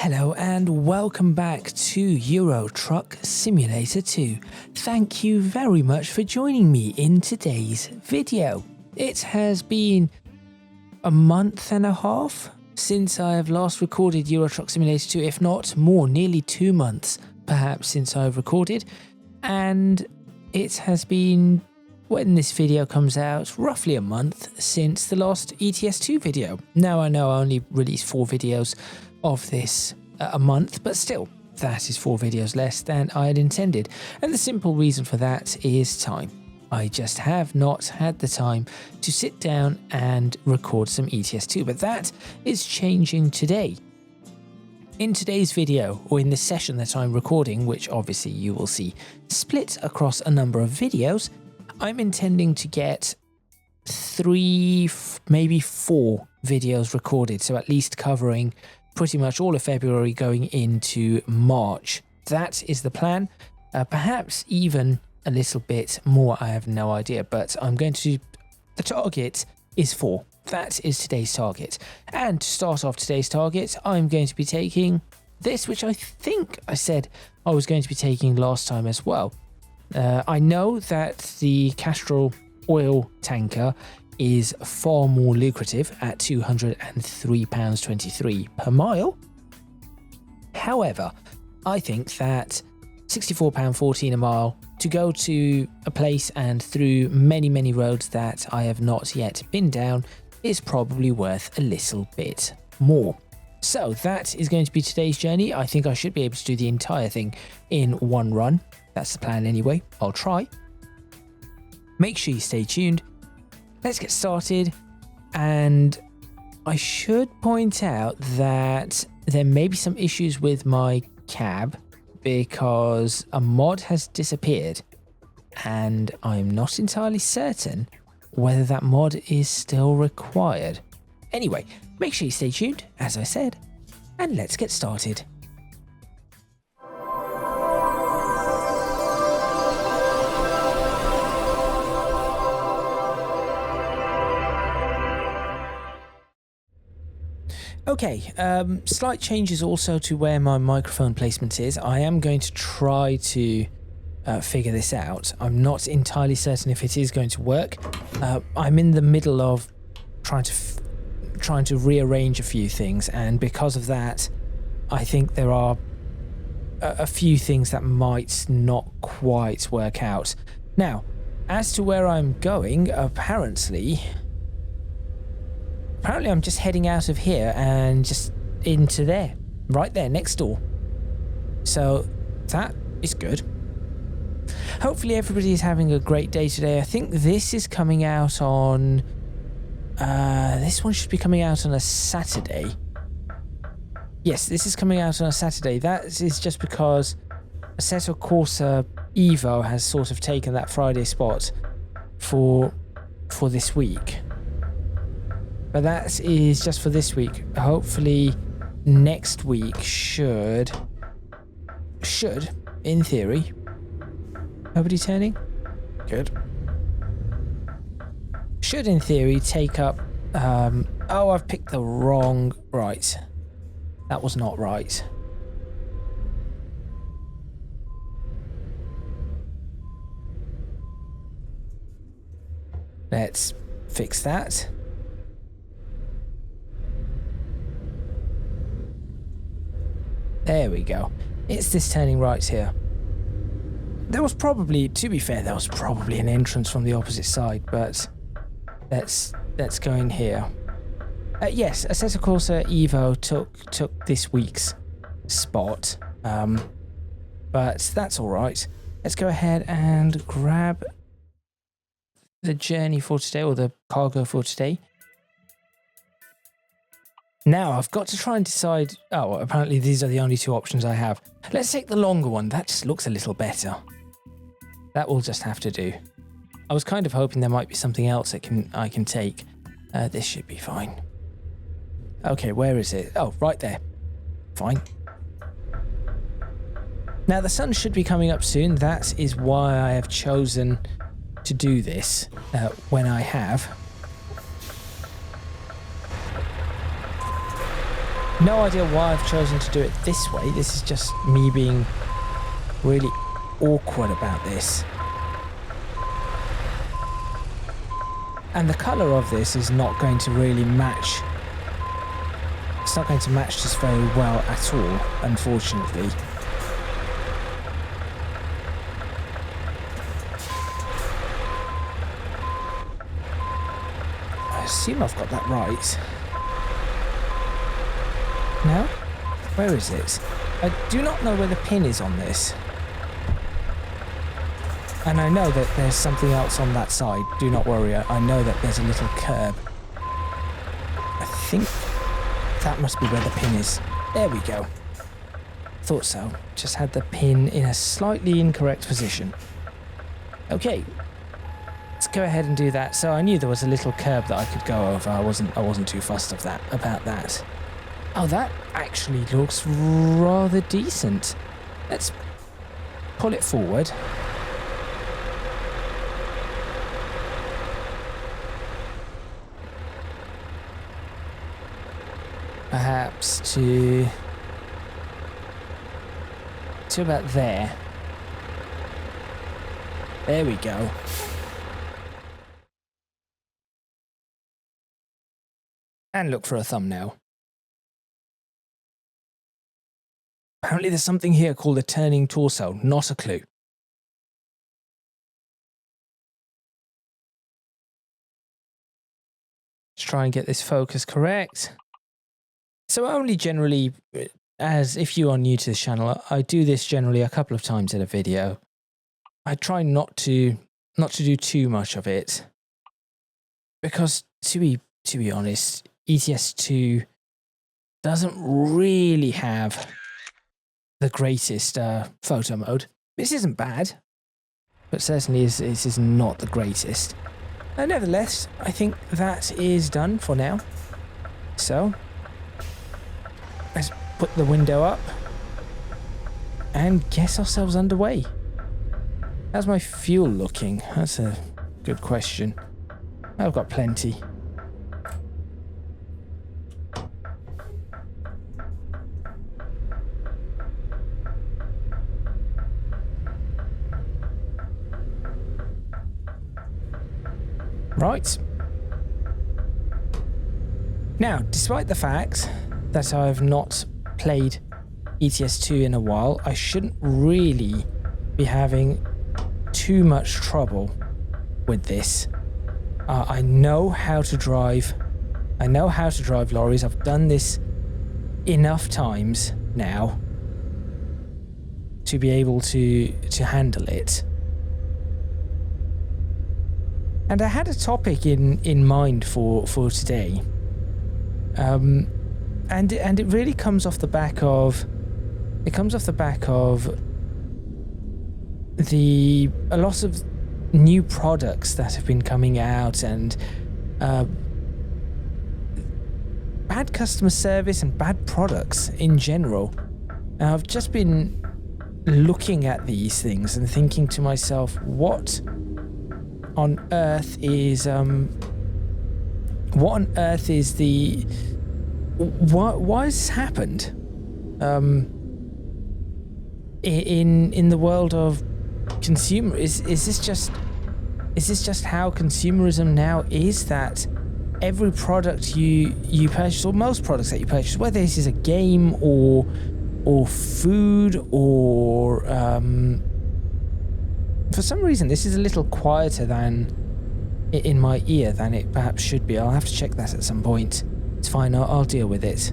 Hello and welcome back to Euro Truck Simulator 2. Thank you very much for joining me in today's video. It has been a month and a half since I have last recorded Euro Truck Simulator 2, if not more, nearly 2 months perhaps since I've recorded. And it has been, when this video comes out, roughly a month since the last ETS2 video. Now I know I only released 4 videos of this a month, but still, that is 4 videos less than I had intended. And the simple reason for that is time. I just have not had the time to sit down and record some ETS2, but that is changing today. In today's video, or in the session that I'm recording, which obviously you will see split across a number of videos, I'm intending to get 3, maybe 4 videos recorded, so at least covering pretty much all of February going into March. That is the plan, perhaps even a little bit more, I have no idea, but I'm going to, the target is 4. That is today's target. And to start off today's target, I'm going to be taking this, which I think I said I was going to be taking last time as well. I know that the Castrol oil tanker is far more lucrative at £203.23 per mile. However, I think that £64.14 a mile to go to a place and through many roads that I have not yet been down is probably worth a little bit more. So that is going to be today's journey. I think I should be able to do the entire thing in one run. That's the plan anyway. I'll try. Make sure you stay tuned. Let's get started, and I should point out that there may be some issues with my cab because a mod has disappeared, and I'm not entirely certain whether that mod is still required. Anyway, make sure you stay tuned, as I said, and let's get started. Okay, slight changes also to where my microphone placement is. I am going to try to figure this out. I'm not entirely certain if it is going to work. I'm in the middle of trying to rearrange a few things, and because of that, I think there are a few things that might not quite work out. Now, as to where I'm going, apparently I'm just heading out of here and just into there, right there, next door. So that is good. Hopefully everybody is having a great day today. I think this is coming out on... this one should be coming out on a Saturday. Yes, this is coming out on a Saturday. That is just because Assetto Corsa Evo has sort of taken that Friday spot for this week. But that is just for this week. Hopefully next week should, in theory... Nobody turning? Good. Should, in theory, take up... oh, I've picked the wrong... Right. That was not right. Let's fix that. There we go. It's this turning right here. There was probably, to be fair, there was probably an entrance from the opposite side, but let's go in here. Yes, Assetto Corsa Evo took this week's spot, but that's all right. Let's go ahead and grab the journey for today, or the cargo for today. Now, I've got to try and decide... Oh, apparently these are the only 2 options I have. Let's take the longer one. That just looks a little better. That will just have to do. I was kind of hoping there might be something else I can take. This should be fine. Okay, where is it? Oh, right there. Fine. Now, the sun should be coming up soon. That is why I have chosen to do this when I have. No idea why I've chosen to do it this way. This is just me being really awkward about this. And the colour of this is not going to really match. It's not going to match this very well at all, unfortunately. I assume I've got that right. No? Where is it? I do not know where the pin is on this. And I know that there's something else on that side. Do not worry, I know that there's a little curb. I think that must be where the pin is. There we go. Thought so. Just had the pin in a slightly incorrect position. Okay. Let's go ahead and do that. So I knew there was a little curb that I could go over. I wasn't too fussed about that. Oh, that actually looks rather decent. Let's pull it forward. Perhaps to about there. There we go. And look for a thumbnail. Apparently there's something here called a turning torso. Not a clue. Let's try and get this focus correct. So only generally, as if you are new to this channel, I do this generally a couple of times in a video. I try not to do too much of it, because to be honest, ETS2 doesn't really have the greatest photo mode. This isn't bad, but certainly this is not the greatest. Nevertheless, I think that is done for now. So let's put the window up and get ourselves underway. How's my fuel looking? That's a good question. I've got plenty. Right. Now, despite the fact that I've not played ETS2 in a while, I shouldn't really be having too much trouble with this. I know how to drive. I know how to drive lorries. I've done this enough times now to be able to handle it. And I had a topic in mind for today, and it really comes off the back of a lot of new products that have been coming out, and bad customer service and bad products in general. And I've just been looking at these things and thinking to myself, what on earth is why has this happened in the world of consumer? Is this just how consumerism now is, that every product you purchase, or most products that you purchase, whether this is a game or food or for some reason, this is a little quieter than in my ear than it perhaps should be. I'll have to check that at some point. It's fine, I'll deal with it.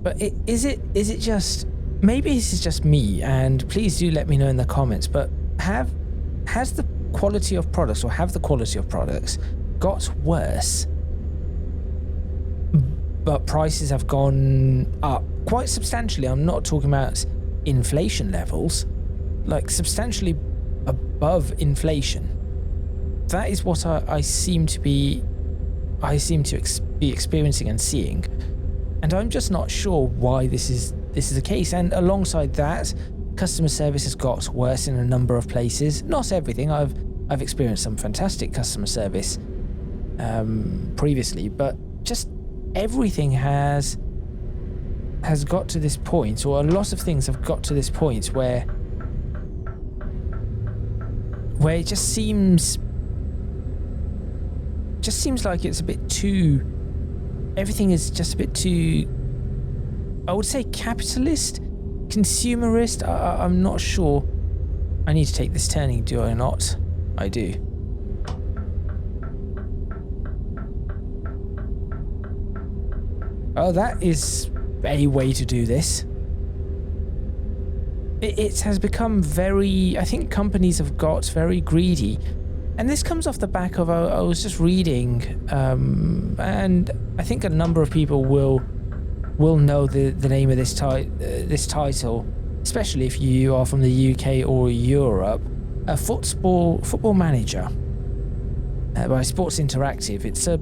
But is it just, maybe this is just me, and please do let me know in the comments, but has the quality of products, or have the quality of products got worse, but prices have gone up quite substantially? I'm not talking about inflation levels, like substantially above inflation. That is what I seem to be experiencing and seeing, and I'm just not sure why this is the case. And alongside that, customer service has got worse in a number of places. Not everything. I've experienced some fantastic customer service previously, but just everything has got to this point, or a lot of things have got to this point where it just seems like it's a bit too, everything is just a bit too, I would say, capitalist, consumerist. I'm not sure. I need to take this turning, do I not? I do. Oh, that is a way to do this. It has become very, I think companies have got very greedy. And this comes off the back of, I was just reading, and I think a number of people will know the name of this title, especially if you are from the UK or Europe. A football manager by Sports Interactive. It's a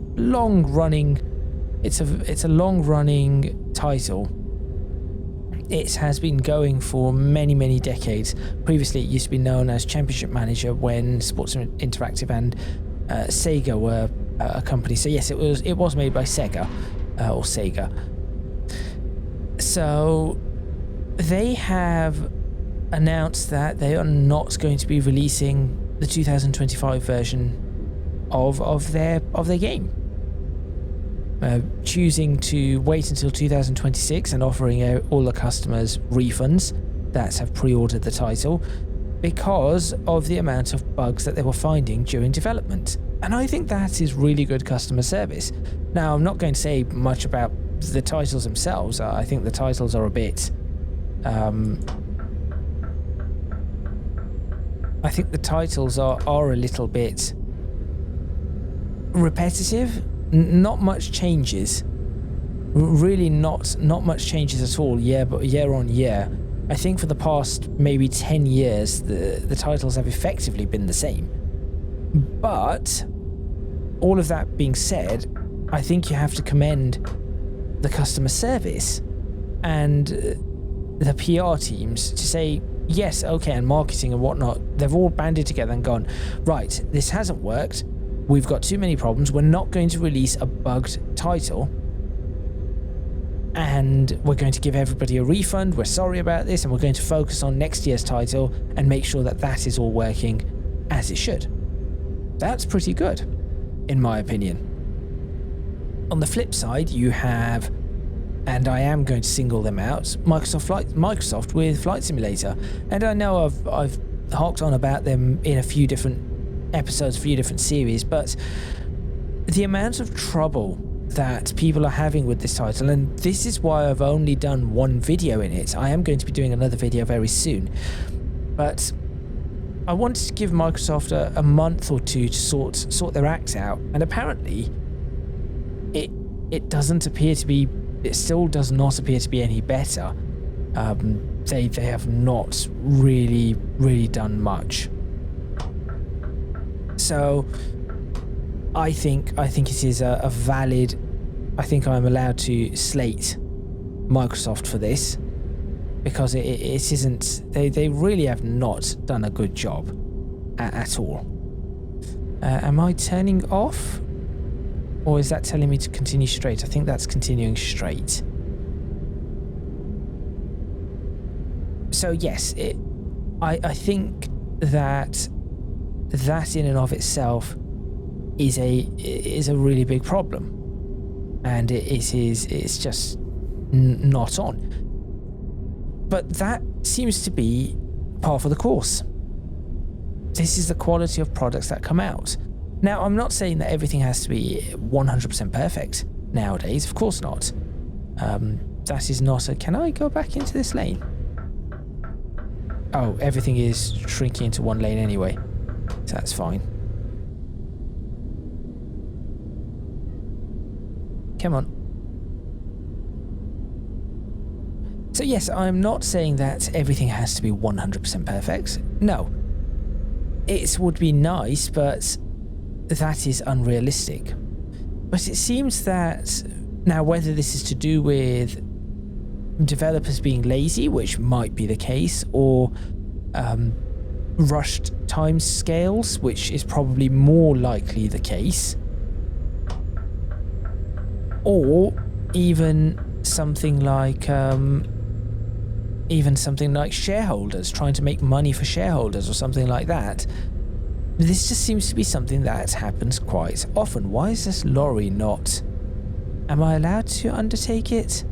long-running title. It has been going for many decades. Previously, it used to be known as Championship Manager when Sports Interactive and Sega were a company. So yes, it was made by Sega or Sega. So they have announced that they are not going to be releasing the 2025 version of their game. Choosing to wait until 2026 and offering out all the customers refunds that have pre-ordered the title because of the amount of bugs that they were finding during development. And I think that is really good customer service. Now, I'm not going to say much about the titles themselves. I think the titles are a bit I think the titles are a little bit repetitive. Not much changes, really not much changes at all year on year. I think for the past maybe 10 years the titles have effectively been the same. But all of that being said, I think you have to commend the customer service and the PR teams to say yes, okay, and marketing and whatnot. They've all banded together and gone, right, this hasn't worked. We've got too many problems. We're not going to release a bugged title. And we're going to give everybody a refund. We're sorry about this. And we're going to focus on next year's title and make sure that that is all working as it should. That's pretty good, in my opinion. On the flip side, you have, and I am going to single them out, Microsoft with Flight Simulator. And I know I've harked on about them in a few different episodes, a few different series, but the amount of trouble that people are having with this title, and this is why I've only done one video in it. I am going to be doing another video very soon, but I wanted to give Microsoft a month or two to sort their act out, and apparently it doesn't appear to be, it still does not appear to be any better. They have not really done much. So I think it is a valid, I think I'm allowed to slate Microsoft for this, because it isn't, they really have not done a good job at all. Am I turning off, or is that telling me to continue straight? I think that's continuing straight. So yes, I think that in and of itself is a really big problem, and it's just not on. But that seems to be par for the course. This is the quality of products that come out. Now, I'm not saying that everything has to be 100% perfect nowadays. Of course not. That is not a... Can I go back into this lane? Oh, everything is shrinking into one lane anyway. So that's fine. Come on. So yes, I'm not saying that everything has to be 100% perfect. No. It would be nice, but that is unrealistic. But it seems that now, whether this is to do with developers being lazy, which might be the case, or rushed time scales, which is probably more likely the case, or even something like shareholders, trying to make money for shareholders or something like that. This just seems to be something that happens quite often. Why is this lorry not... Am I allowed to undertake it?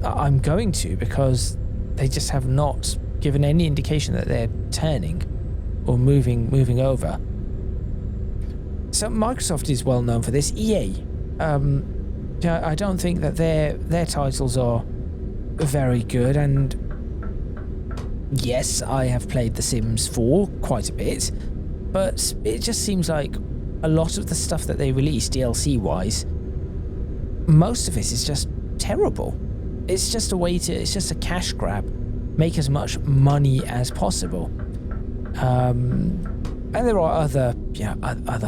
I'm going to, because they just have not given any indication that they're turning or moving over. So Microsoft is well known for this. EA, I don't think that their titles are very good, and yes, I have played The Sims 4 quite a bit, but it just seems like a lot of the stuff that they release DLC wise, most of it is just terrible. It's just a cash grab, make as much money as possible. And there are other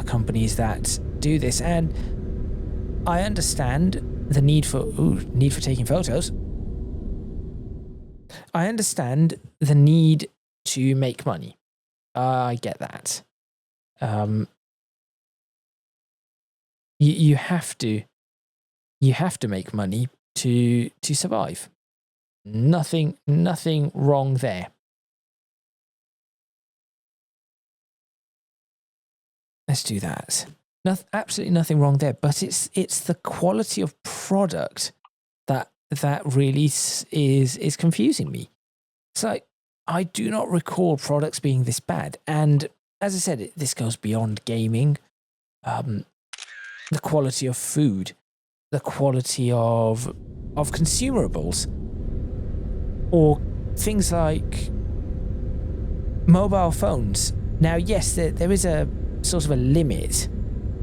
companies that do this, and I understand the need for taking photos. I understand the need to make money. I get that. You have to make money to survive. Nothing wrong there. Let's do that. Absolutely nothing wrong there. But it's the quality of product that really is confusing me. It's like, I do not recall products being this bad. And as I said, this goes beyond gaming. The quality of food, the quality of consumables, or things like mobile phones. Now, yes, there is a sort of a limit,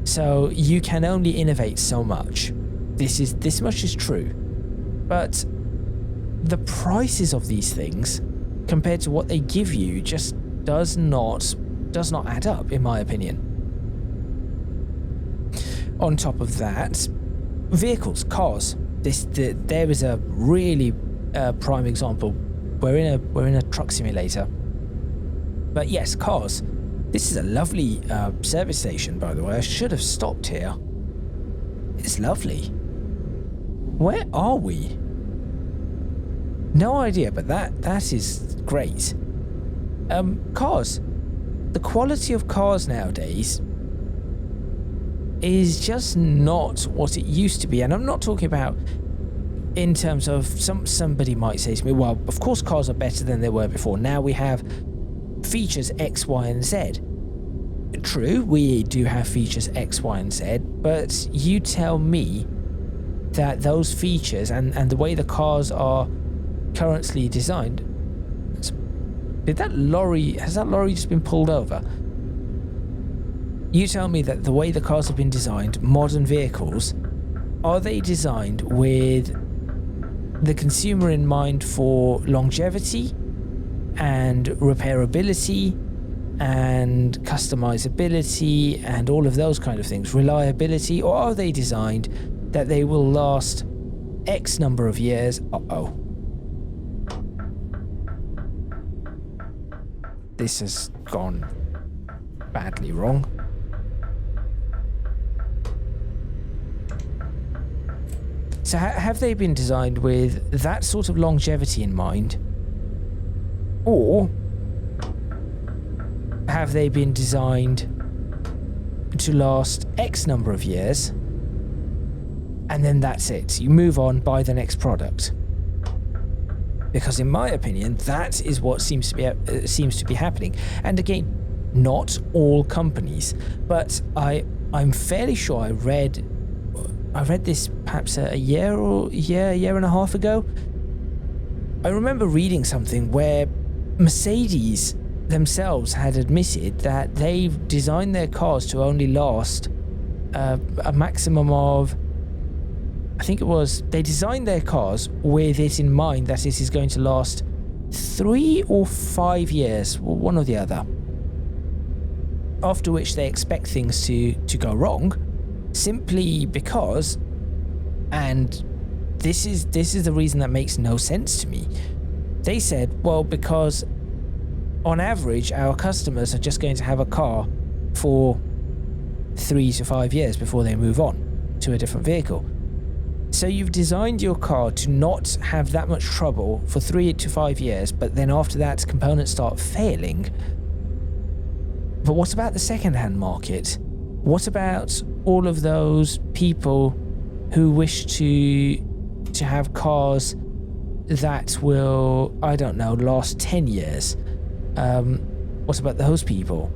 so you can only innovate so much. This much is true, but the prices of these things compared to what they give you just does not add up, in my opinion. On top of that, vehicles, cars. There is a really prime example. We're in a truck simulator, but yes, cars. This is a lovely service station, by the way. I should have stopped here. It's lovely. Where are we? No idea, but that is great. Cars. The quality of cars nowadays is just not what it used to be. And I'm not talking about in terms of somebody might say to me, well, of course cars are better than they were before. Now we have features X, Y, and Z. True, we do have features X, Y, and Z, but you tell me that those features and the way the cars are currently designed... Has that lorry just been pulled over? You tell me that the way the cars have been designed, modern vehicles, are they designed with the consumer in mind for longevity and repairability and customizability and all of those kind of things, reliability, or are they designed that they will last X number of years? Uh-oh. This has gone badly wrong. So have they been designed with that sort of longevity in mind? Or have they been designed to last X number of years and then that's it? You move on, buy the next product. Because in my opinion, that is what seems to be happening. And again, not all companies, but I'm fairly sure I read this perhaps a year and a half ago. I remember reading something where Mercedes themselves had admitted that they've designed their cars to only last a maximum of, I think it was, they designed their cars with it in mind that it is going to last 3 or 5 years, one or the other. After which they expect things to go wrong, simply because, and this is the reason that makes no sense to me. They said, well, because on average our customers are just going to have a car for 3 to 5 years before they move on. to a different vehicle. So you've designed your car to not have that much trouble for 3 to 5 years, but then after that components start failing. But what about the second-hand market? What about all of those people who wish to have cars that will, I don't know, last 10 years? What about those people?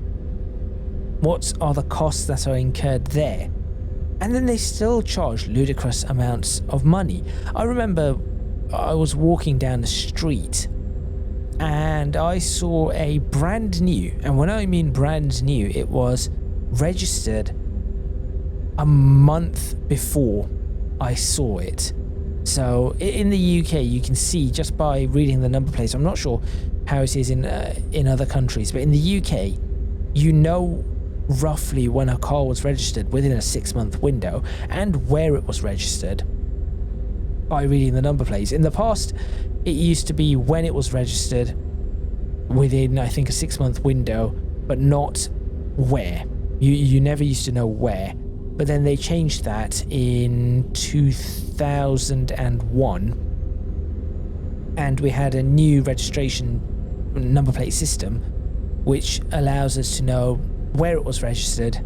What are the costs that are incurred there? And then they still charge ludicrous amounts of money. I remember I was walking down the street and I saw a brand new, and when I mean brand new, it was registered a month before I saw it. So in the UK, you can see just by reading the number plates. I'm not sure how it is in other countries, but in the UK, you know roughly when a car was registered within a 6-month window and where it was registered by reading the number plates. In the past, it used to be when it was registered within, I think, a 6-month window, but not where. You never used to know where. But then they changed that in 2001, and we had a new registration number plate system which allows us to know where it was registered,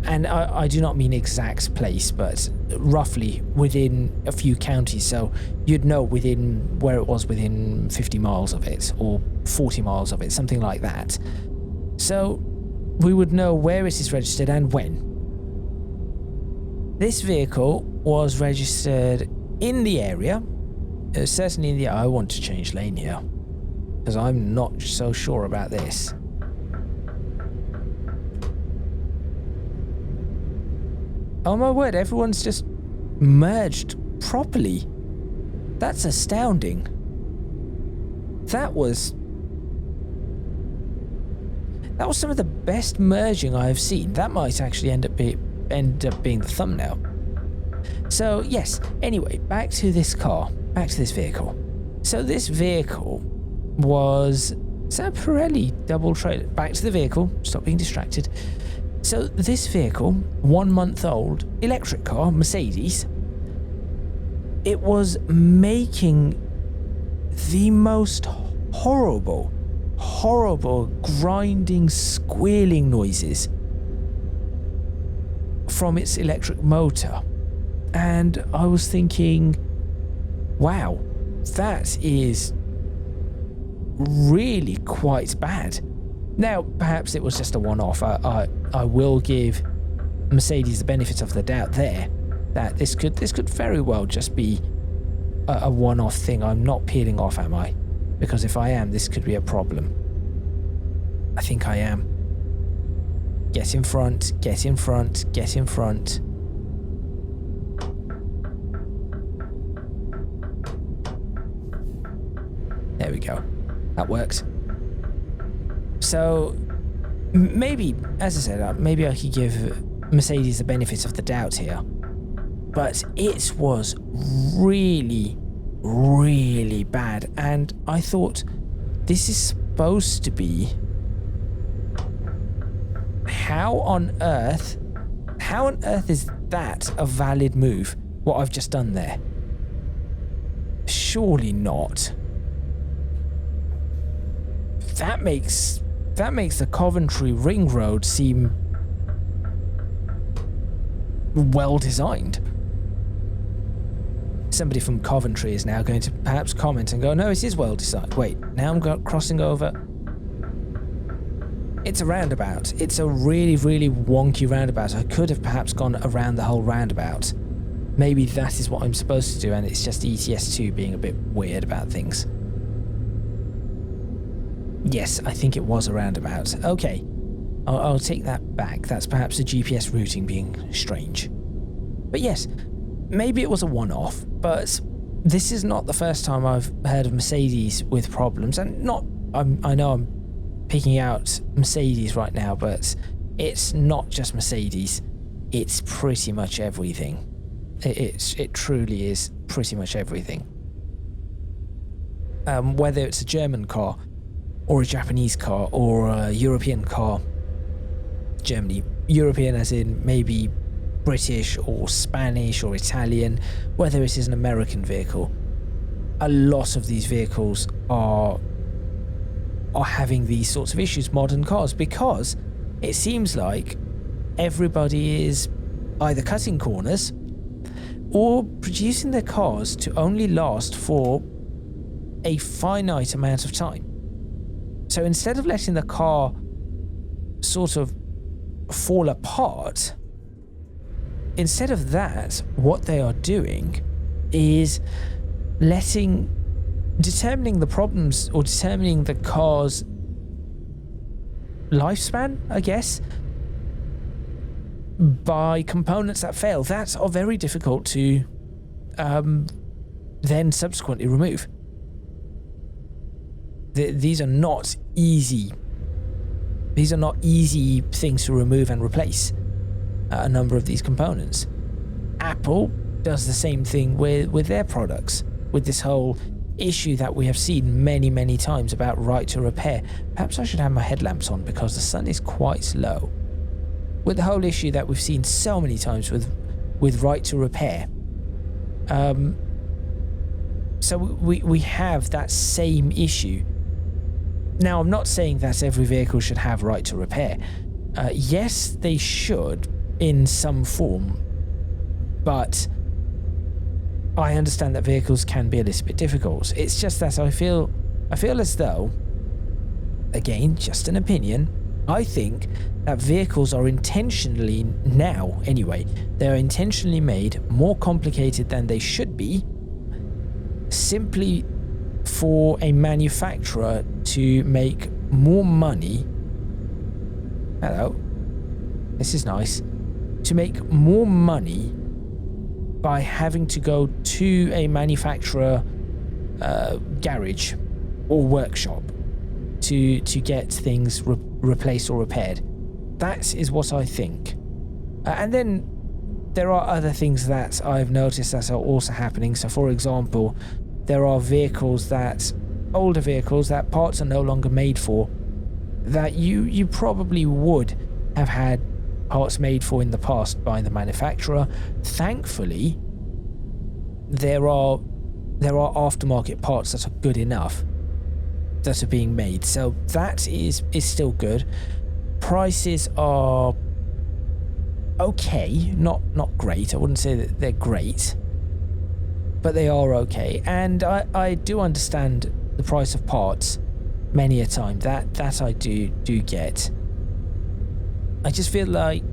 and I do not mean exact place, but roughly within a few counties, so you'd know within where it was within 50 miles of it or 40 miles of it, something like that. So we would know where it is registered and when. This vehicle was registered in the area, certainly in the area. I want to change lane here because I'm not so sure about this. Oh my word, everyone's just merged properly. That's astounding. That was some of the best merging I have seen. That might actually end up being the thumbnail. So yes, anyway, back to this car, back to this vehicle. So this vehicle was a Pirelli double trailer. Back to the vehicle, stop being distracted. So this vehicle, 1 month old, electric car, Mercedes, it was making the most horrible, grinding, squealing noises from its electric motor. And I was thinking, wow, that is really quite bad. Now, perhaps it was just a one-off. I will give Mercedes the benefit of the doubt there, that this could very well just be a one-off thing. I'm not peeling off, am I? Because if I am, this could be a problem. I think I am. Get in front, get in front, get in front. There we go. That works. So maybe, as I said, maybe I could give Mercedes the benefit of the doubt here. But it was really, really bad. And I thought, this is supposed to be... How on earth is that a valid move, what I've just done there? Surely not. That makes the Coventry Ring Road seem well designed. Somebody from Coventry is now going to perhaps comment and go, no, it is well designed. Wait, now I'm crossing over. It's a roundabout. It's a really, really wonky roundabout. I could have perhaps gone around the whole roundabout. Maybe that is what I'm supposed to do, and it's just ETS2 being a bit weird about things. Yes, I think it was a roundabout. Okay, I'll take that back. That's perhaps the GPS routing being strange. But yes, maybe it was a one-off, but this is not the first time I've heard of Mercedes with problems, and I know I'm picking out Mercedes right now, but it's not just Mercedes. It's pretty much everything. It truly is pretty much everything. Whether it's a German car, or a Japanese car, or a European car. Germany. European as in maybe British or Spanish or Italian, whether it is an American vehicle, a lot of these vehicles are having these sorts of issues, modern cars, because it seems like everybody is either cutting corners or producing their cars to only last for a finite amount of time. So instead of letting the car sort of fall apart, instead of that, what they are doing is determining the problems or determining the car's lifespan, I guess, by components that fail, that are very difficult to then subsequently remove. These are not easy. These are not easy things to remove and replace. A number of these components. Apple does the same thing with their products, with this whole issue that we have seen many, many times about right to repair. Perhaps I should have my headlamps on because the sun is quite low. With the whole issue that we've seen so many times with right to repair. So we have that same issue. Now, I'm not saying that every vehicle should have right to repair. Yes, they should in some form, but I understand that vehicles can be a little bit difficult. It's just that I feel as though, again, just an opinion, I think that vehicles are intentionally, now anyway, they're intentionally made more complicated than they should be, simply for a manufacturer to make more money. Hello. This is nice. To make more money by having to go to a manufacturer garage or workshop to get things replaced or repaired. That is what I think. And then there are other things that I've noticed that are also happening. So, for example, there are older vehicles that parts are no longer made for, that you probably would have had parts made for in the past by the manufacturer. Thankfully, there are aftermarket parts that are good enough that are being made, so that is still good. Prices are okay, not great. I wouldn't say that they're great, but they are okay. And I do understand the price of parts many a time. That I do get. I just feel like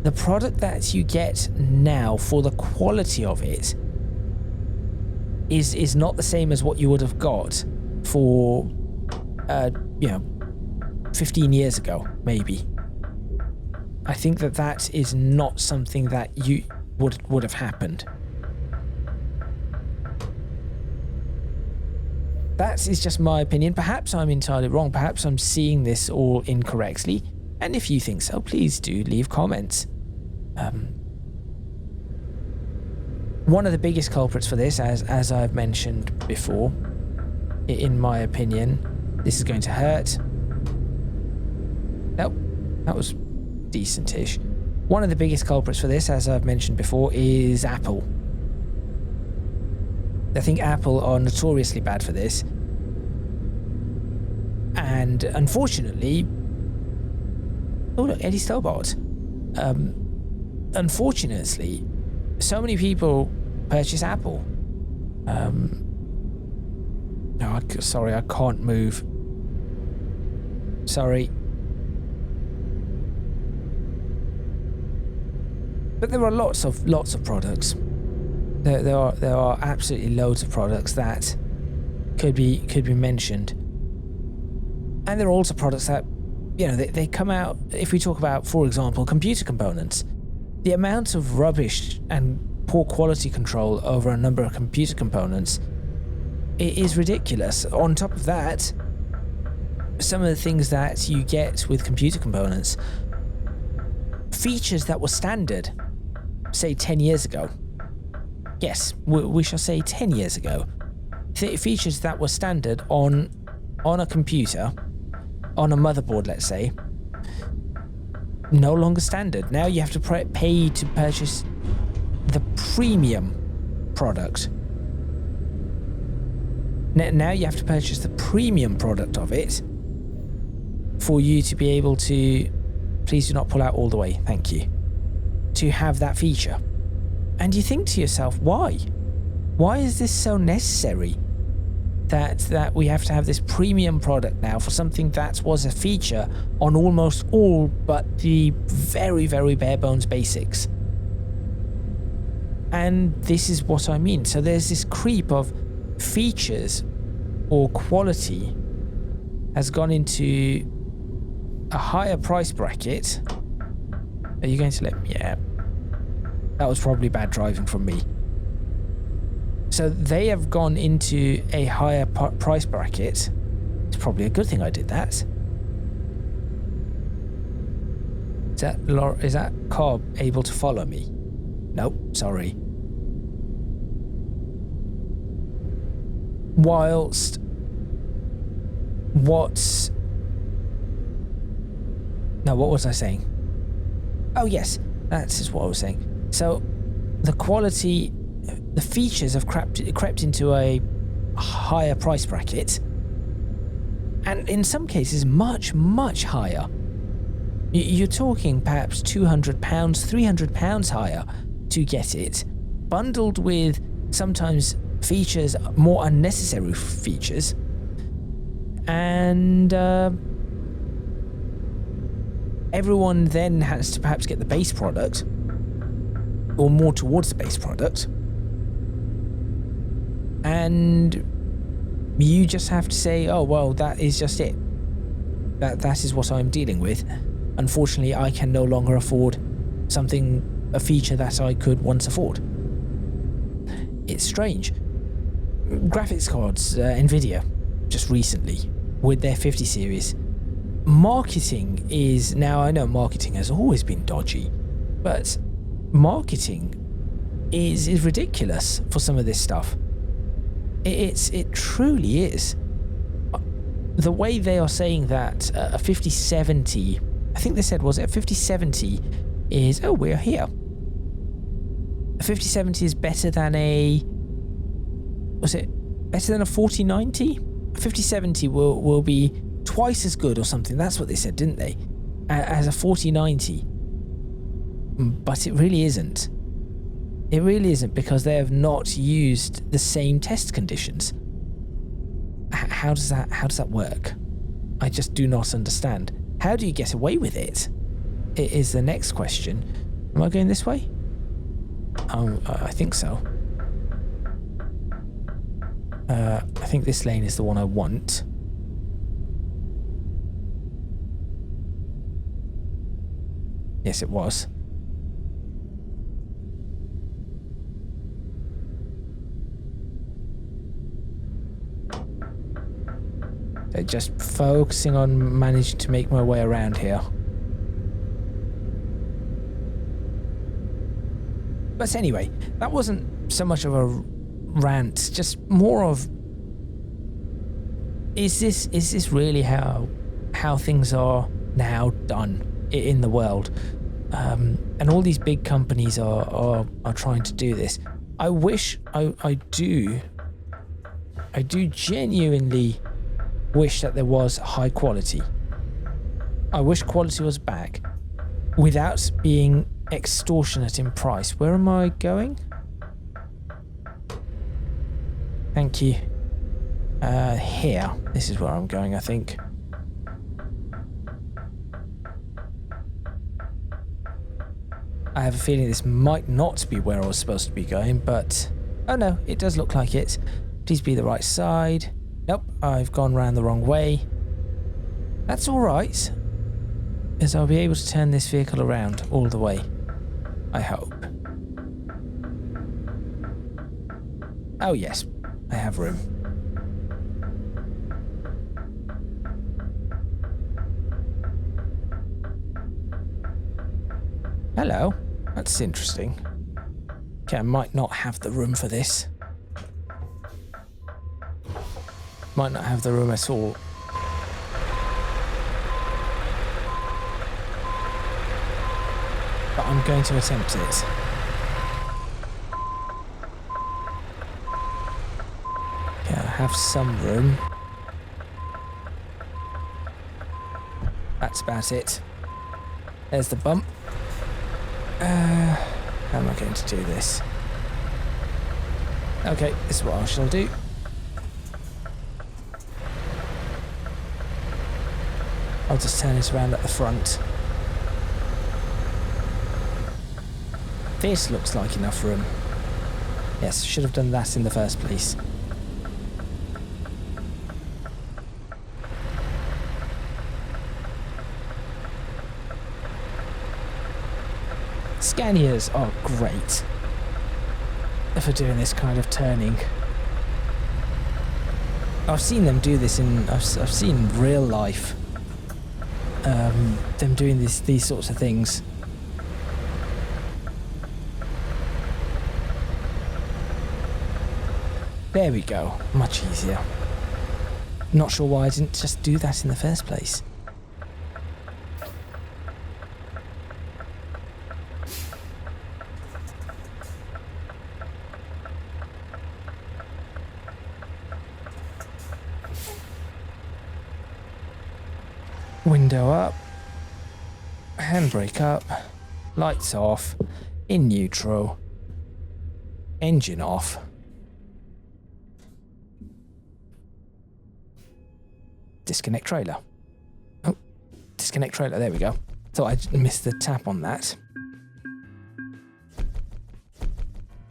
the product that you get now, for the quality of it, is not the same as what you would have got for 15 years ago, maybe. I think that is not something that you would have happened. That is just my opinion. Perhaps I'm entirely wrong. Perhaps I'm seeing this all incorrectly. And if you think so, please do leave comments. One of the biggest culprits for this, as I've mentioned before, in my opinion, this is going to hurt. Nope, that was decent-ish. One of the biggest culprits for this, as I've mentioned before, is Apple. I think Apple are notoriously bad for this. And unfortunately... Oh look, Eddie Stobart. Unfortunately, so many people purchase Apple. No, sorry, I can't move. Sorry. But there are lots of products. There are absolutely loads of products that could be mentioned. And there are also products that, they come out. If we talk about, for example, computer components, the amount of rubbish and poor quality control over a number of computer components, it is ridiculous. On top of that, some of the things that you get with computer components, features that were standard, say 10 years ago. Yes, we shall say 10 years ago. Features that were standard on a computer, on a motherboard, let's say, no longer standard. Now you have to pay to purchase the premium product. Now you have to purchase the premium product of it for you to be able to, please do not pull out all the way, thank you, to have that feature. And you think to yourself, why? Why is this so necessary that we have to have this premium product now for something that was a feature on almost all but the very, very bare bones basics? And this is what I mean. So there's this creep of features or quality has gone into a higher price bracket. Are you going to let me? Yeah. That was probably bad driving from me. So they have gone into a higher price bracket. It's probably a good thing I did that. Is that Cobb able to follow me? Nope, sorry. Whilst what was I saying? Oh yes, that is what I was saying. So the quality, the features have crept into a higher price bracket, and in some cases much, much higher. You're talking perhaps £200, £300 higher to get it, bundled with sometimes features, more unnecessary features, and everyone then has to perhaps get the base product, or more towards the base product, and you just have to say, oh well, that is just it. That is what I'm dealing with. Unfortunately, I can no longer afford a feature that I could once afford. It's strange. Graphics cards, Nvidia, just recently, with their 50 series, marketing is, now I know marketing has always been dodgy, but marketing is ridiculous for some of this stuff. It truly is. The way they are saying that a 5070, I think they said, was it a 5070 is, oh, we're here. A 5070 is better than a, was it better than a 4090? A 5070 will be twice as good or something. That's what they said, didn't they? As a 4090. But it really isn't. It really isn't, because they have not used the same test conditions. How does that work? I just do not understand. How do you get away with it? It is the next question. Am I going this way? Oh, I think so. I think this lane is the one I want. Yes, it was. So just focusing on managing to make my way around here. But anyway, that wasn't so much of a rant, just more of, is this really how things are now done in the world? And all these big companies are trying to do this. I wish, I do genuinely wish that there was high quality. I wish quality was back without being extortionate in price. Where am I going? Thank you. Here. This is where I'm going, I think. I have a feeling this might not be where I was supposed to be going, but... oh no, it does look like it. Please be the right side. Nope, I've gone round the wrong way. That's alright, as I'll be able to turn this vehicle around all the way. I hope. Oh yes, I have room. Hello, that's interesting. Okay, I might not have the room for this. Might not have the room at all. but I'm going to attempt it. Okay, I have some room. That's about it. There's the bump. How am I going to do this? Okay, this is what I shall do. I'll just turn this around at the front. This looks like enough room. Yes, should have done that in the first place. Scanias are great for doing this kind of turning. I've seen them do this I've seen real life. Them doing these sorts of things. There we go. Much easier. Not sure why I didn't just do that in the first place. Window up, handbrake up, lights off, in neutral, engine off. Disconnect trailer. Oh, disconnect trailer, there we go. Thought I missed the tap on that.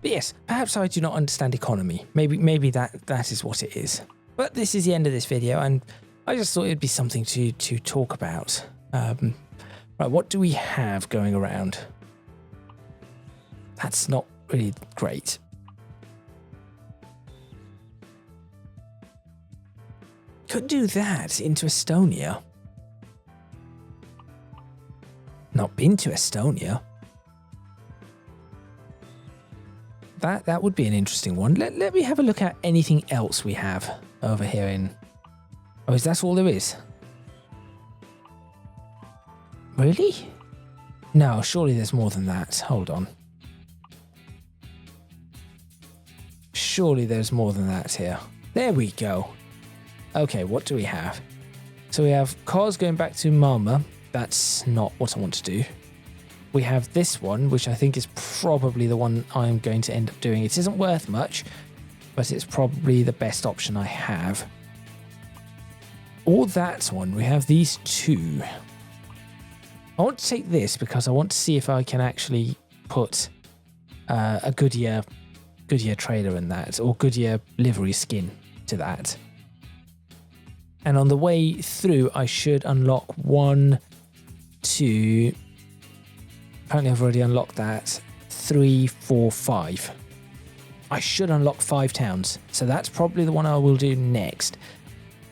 But yes, perhaps I do not understand economy. Maybe that is what it is. But this is the end of this video, and I just thought it'd be something to talk about. Right, what do we have going around? That's not really great. Could do that into Estonia. Not been to Estonia. That would be an interesting one. Let me have a look at anything else we have over here in... Oh, is that all there is? Really? No, surely there's more than that. Hold on. Surely there's more than that here. There we go. Okay, what do we have? So we have cars going back to Malmo. That's not what I want to do. We have this one, which I think is probably the one I'm going to end up doing. It isn't worth much, but it's probably the best option I have. Or that one. We have these two. I want to take this because I want to see if I can actually put a Goodyear trailer in that, or Goodyear livery skin to that. And on the way through, I should unlock 1, 2. Apparently, I've already unlocked that. 3, 4, 5. I should unlock 5 towns, so that's probably the one I will do next.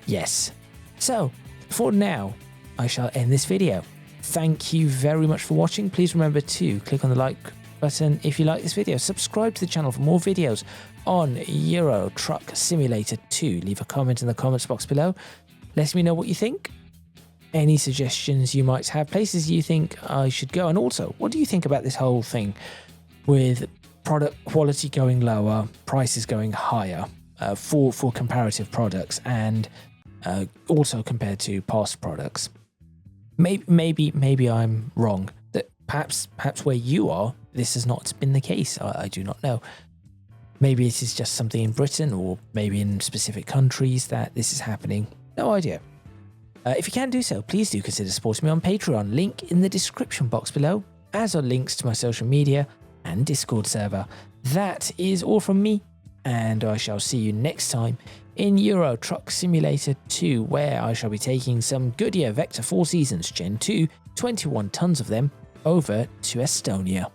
Yes. So, for now, I shall end this video. Thank you very much for watching. Please remember to click on the like button if you like this video. Subscribe to the channel for more videos on Euro Truck Simulator 2. Leave a comment in the comments box below. Let me know what you think. Any suggestions you might have, places you think I should go. And also, what do you think about this whole thing with product quality going lower, prices going higher for comparative products, and also compared to past products? Maybe I'm wrong. That perhaps where you are, this has not been the case. I do not know. Maybe it is just something in Britain, or maybe in specific countries that this is happening. No idea. If you can do so, please do consider supporting me on Patreon. Link in the description box below, as are links to my social media and Discord server. That is all from me, and I shall see you next time in Euro Truck Simulator 2, where I shall be taking some Goodyear Vector 4 Seasons Gen 2, 21 tons of them, over to Estonia.